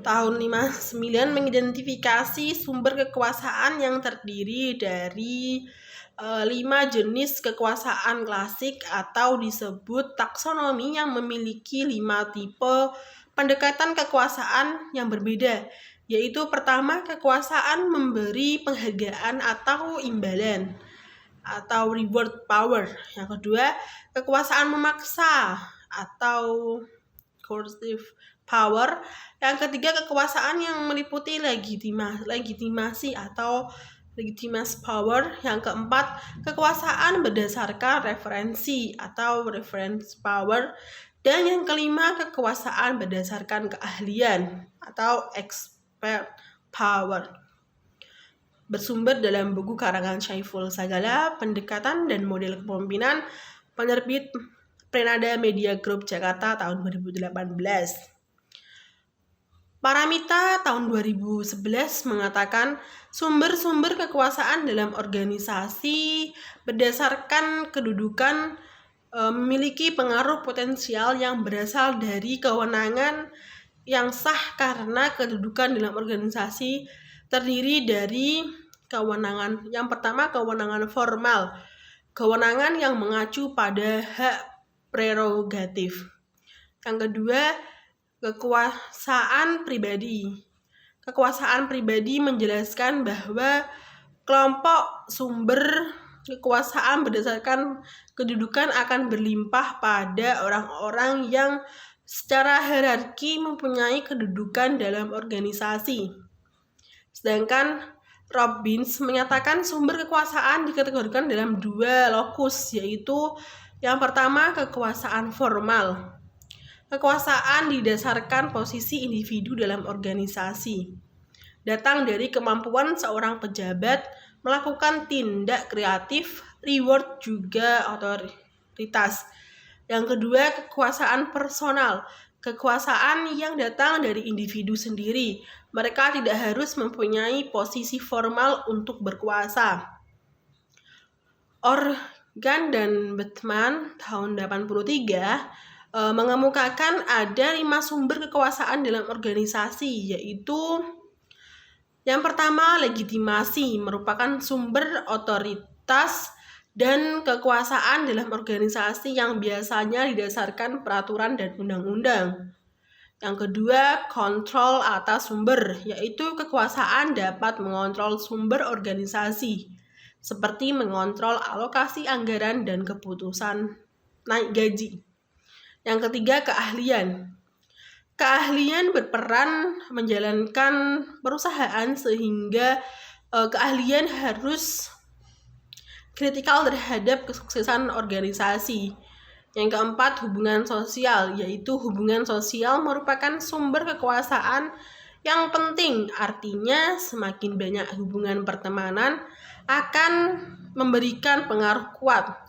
tahun 59 mengidentifikasi sumber kekuasaan yang terdiri dari 5 jenis kekuasaan klasik atau disebut taksonomi yang memiliki 5 tipe pendekatan kekuasaan yang berbeda, yaitu pertama, kekuasaan memberi penghargaan atau imbalan atau reward power. Yang kedua, kekuasaan memaksa atau coercive power. Yang ketiga, kekuasaan yang meliputi legitimasi atau legitimate power. Yang keempat, kekuasaan berdasarkan referensi atau reference power. Dan yang kelima, kekuasaan berdasarkan keahlian atau expert power. Bersumber dalam buku karangan Syaiful Sagala, Pendekatan dan Model Kepemimpinan, penerbit Prenada Media Group Jakarta tahun 2018. Paramita tahun 2011 mengatakan sumber-sumber kekuasaan dalam organisasi berdasarkan kedudukan memiliki pengaruh potensial yang berasal dari kewenangan yang sah karena kedudukan dalam organisasi terdiri dari kewenangan. Yang pertama, kewenangan formal, kewenangan yang mengacu pada hak prerogatif. Yang kedua, kekuasaan pribadi. Kekuasaan pribadi menjelaskan bahwa kelompok sumber kekuasaan berdasarkan kedudukan akan berlimpah pada orang-orang yang secara hierarki mempunyai kedudukan dalam organisasi. Sedangkan Robbins menyatakan sumber kekuasaan dikategorikan dalam 2 lokus, yaitu yang pertama, kekuasaan formal. Kekuasaan didasarkan posisi individu dalam organisasi, datang dari kemampuan seorang pejabat melakukan tindak kreatif, reward juga otoritas. Yang kedua, kekuasaan personal, kekuasaan yang datang dari individu sendiri. Mereka tidak harus mempunyai posisi formal untuk berkuasa. Organ dan Batman tahun 83 mengemukakan ada 5 sumber kekuasaan dalam organisasi, yaitu yang pertama, legitimasi merupakan sumber otoritas dan kekuasaan dalam organisasi yang biasanya didasarkan peraturan dan undang-undang. Yang kedua, kontrol atas sumber, yaitu kekuasaan dapat mengontrol sumber organisasi, seperti mengontrol alokasi anggaran dan keputusan naik gaji. Yang ketiga, keahlian. Keahlian berperan menjalankan perusahaan sehingga keahlian harus kritikal terhadap kesuksesan organisasi. Yang keempat, hubungan sosial, yaitu hubungan sosial merupakan sumber kekuasaan Yang penting artinya semakin banyak hubungan pertemanan akan memberikan pengaruh kuat.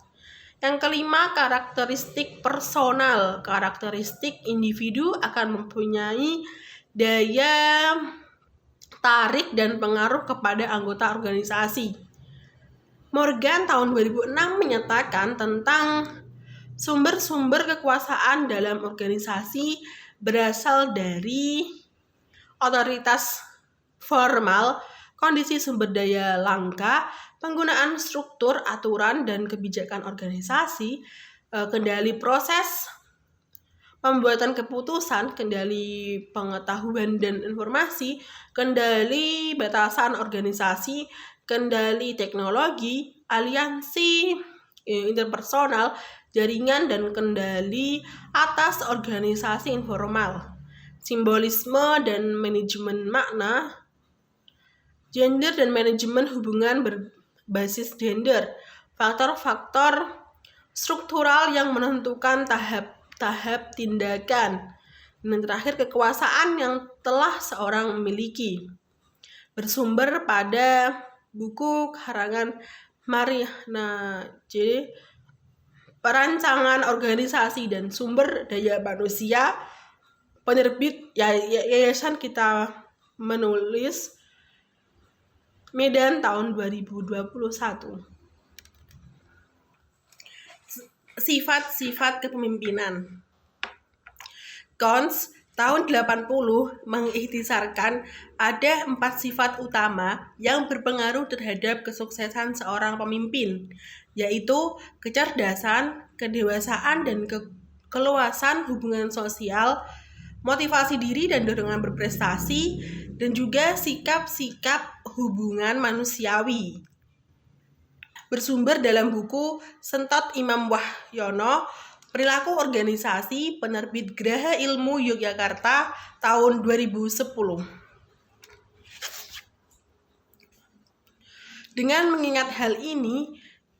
Yang kelima, karakteristik personal. Karakteristik individu akan mempunyai daya tarik dan pengaruh kepada anggota organisasi. Morgan tahun 2006 menyatakan tentang sumber-sumber kekuasaan dalam organisasi berasal dari otoritas formal, kondisi sumber daya langka, penggunaan struktur, aturan, dan kebijakan organisasi, kendali proses pembuatan keputusan, kendali pengetahuan dan informasi, kendali batasan organisasi, kendali teknologi, aliansi interpersonal, jaringan, dan kendali atas organisasi informal. Simbolisme dan manajemen makna, gender dan manajemen hubungan berbasis gender, faktor-faktor struktural yang menentukan tahap tindakan, dan terakhir kekuasaan yang telah seorang miliki. Bersumber pada buku karangan Mariana J. Perancangan Organisasi dan Sumber Daya Manusia, penerbit Yayasan Kita Menulis, Medan tahun 2021. Sifat-sifat kepemimpinan. Cons tahun 80 mengikhtisarkan ada 4 sifat utama yang berpengaruh terhadap kesuksesan seorang pemimpin, yaitu kecerdasan, kedewasaan, dan keluasan hubungan sosial, motivasi diri dan dorongan berprestasi, dan juga sikap-sikap hubungan manusiawi. Bersumber dalam buku Sentot Imam Wahyono, Perilaku Organisasi, penerbit Graha Ilmu Yogyakarta tahun 2010. Dengan mengingat hal ini,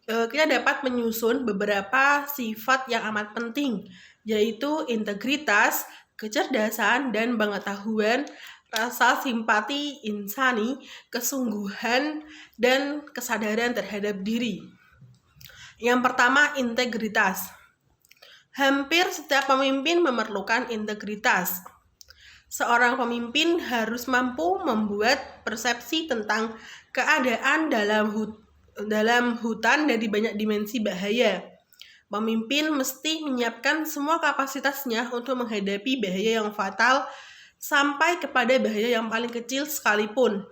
kita dapat menyusun beberapa sifat yang amat penting, yaitu integritas, kecerdasan dan pengetahuan, rasa simpati insani, kesungguhan, dan kesadaran terhadap diri. Yang pertama, integritas. Hampir setiap pemimpin memerlukan integritas. Seorang pemimpin harus mampu membuat persepsi tentang keadaan dalam hutan dari banyak dimensi bahaya. Pemimpin mesti menyiapkan semua kapasitasnya untuk menghadapi bahaya yang fatal sampai kepada bahaya yang paling kecil sekalipun.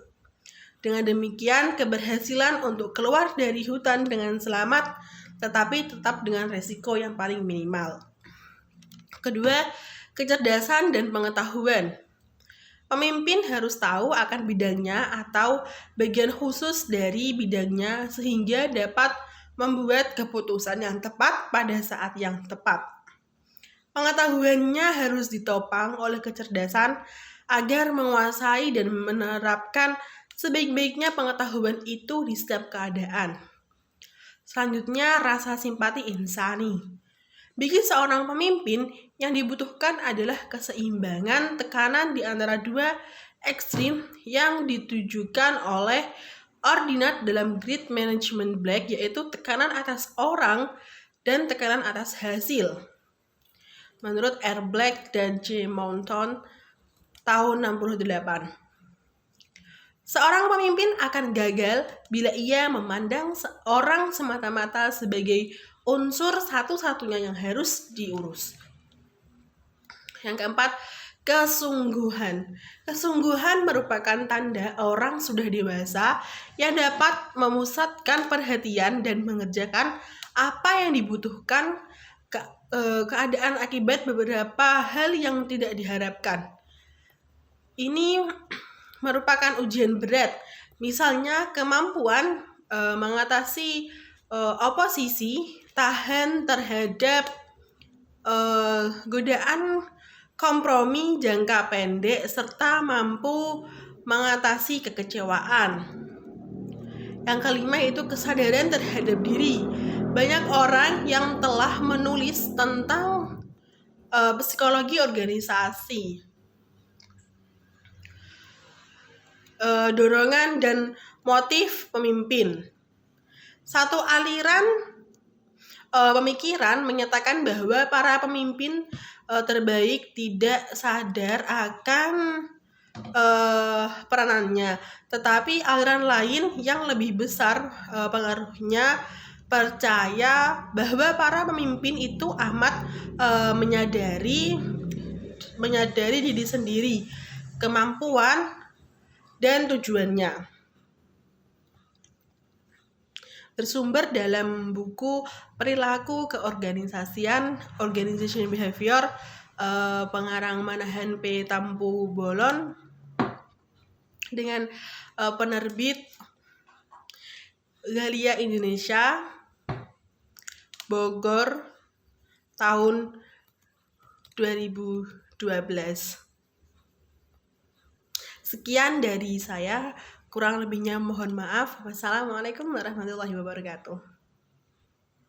Dengan demikian, keberhasilan untuk keluar dari hutan dengan selamat, tetapi tetap dengan resiko yang paling minimal. Kedua, kecerdasan dan pengetahuan. Pemimpin harus tahu akan bidangnya atau bagian khusus dari bidangnya sehingga dapat membuat keputusan yang tepat pada saat yang tepat. Pengetahuannya harus ditopang oleh kecerdasan agar menguasai dan menerapkan sebaik-baiknya pengetahuan itu di setiap keadaan. Selanjutnya, rasa simpati insani. Bagi seorang pemimpin, yang dibutuhkan adalah keseimbangan tekanan di antara dua ekstrim yang ditujukan oleh ordinat dalam Great Management Black, yaitu tekanan atas orang dan tekanan atas hasil. Menurut R. Black dan J. Mountain tahun 68. Seorang pemimpin akan gagal bila ia memandang seorang semata-mata sebagai unsur satu-satunya yang harus diurus. Yang keempat, kesungguhan. Kesungguhan merupakan tanda orang sudah dewasa yang dapat memusatkan perhatian dan mengerjakan apa yang dibutuhkan keadaan akibat beberapa hal yang tidak diharapkan. Ini merupakan ujian berat, misalnya kemampuan mengatasi oposisi, tahan terhadap godaan kompromi jangka pendek, serta mampu mengatasi kekecewaan. Yang kelima itu kesadaran terhadap diri. Banyak orang yang telah menulis tentang psikologi organisasi. dorongan dan motif pemimpin. Satu aliran pemikiran menyatakan bahwa para pemimpin terbaik tidak sadar akan peranannya, tetapi aliran lain yang lebih besar pengaruhnya percaya bahwa para pemimpin itu amat menyadari diri sendiri, kemampuan dan tujuannya. Bersumber dalam buku Perilaku Keorganisasian Organization Behavior pengarang Manahan P. Tampu Bolon dengan penerbit Galia Indonesia, Bogor, tahun 2012. Sekian dari saya, kurang lebihnya mohon maaf. Wassalamualaikum warahmatullahi wabarakatuh.